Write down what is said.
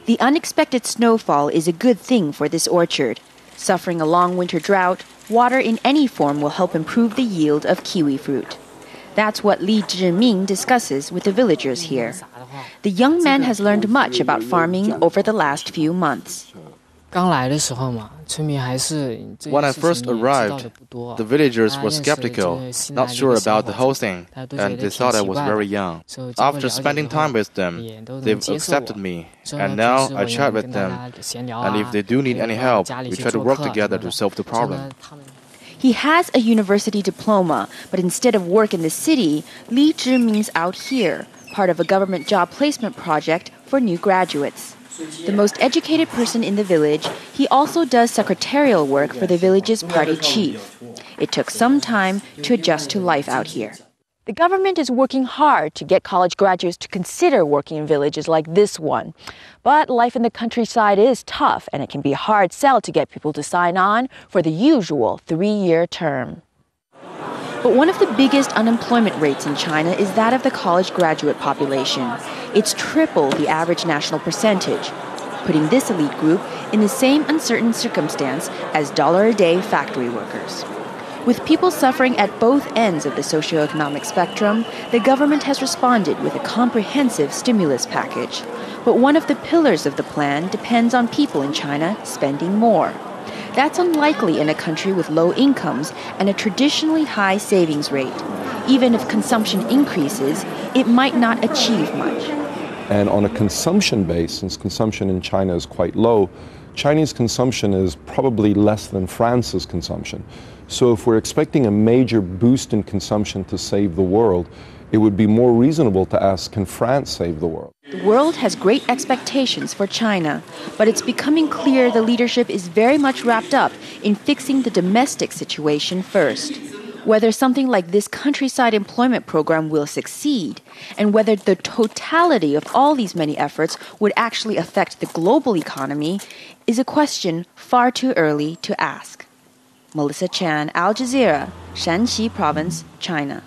The unexpected snowfall is a good thing for this orchard. Suffering a long winter drought, water in any form will help improve the yield of kiwi fruit. That's what Li Zhiming discusses with the villagers here. The young man has learned much about farming over the last few months. When I first arrived, the villagers were skeptical, not sure about the whole thing, and they thought I was very young. After spending time with them, they've accepted me, and now I chat with them, and if they do need any help, we try to work together to solve the problem. He has a university diploma, but instead of work in the city, Li Zhiming's out here, part of a government job placement project for new graduates. The most educated person in the village, he also does secretarial work for the village's party chief. It took some time to adjust to life out here. The government is working hard to get college graduates to consider working in villages like this one. But life in the countryside is tough, and it can be a hard sell to get people to sign on for the usual 3-year term. But one of the biggest unemployment rates in China is that of the college graduate population. It's triple the average national percentage, putting this elite group in the same uncertain circumstance as dollar-a-day factory workers. With people suffering at both ends of the socioeconomic spectrum, the government has responded with a comprehensive stimulus package. But one of the pillars of the plan depends on people in China spending more. That's unlikely in a country with low incomes and a traditionally high savings rate. Even if consumption increases, it might not achieve much. And on a consumption base, since consumption in China is quite low, Chinese consumption is probably less than France's consumption. So if we're expecting a major boost in consumption to save the world, it would be more reasonable to ask, can France save the world? The world has great expectations for China, but it's becoming clear the leadership is very much wrapped up in fixing the domestic situation first. Whether something like this countryside employment program will succeed, and whether the totality of all these many efforts would actually affect the global economy, is a question far too early to ask. Melissa Chan, Al Jazeera, Shanxi Province, China.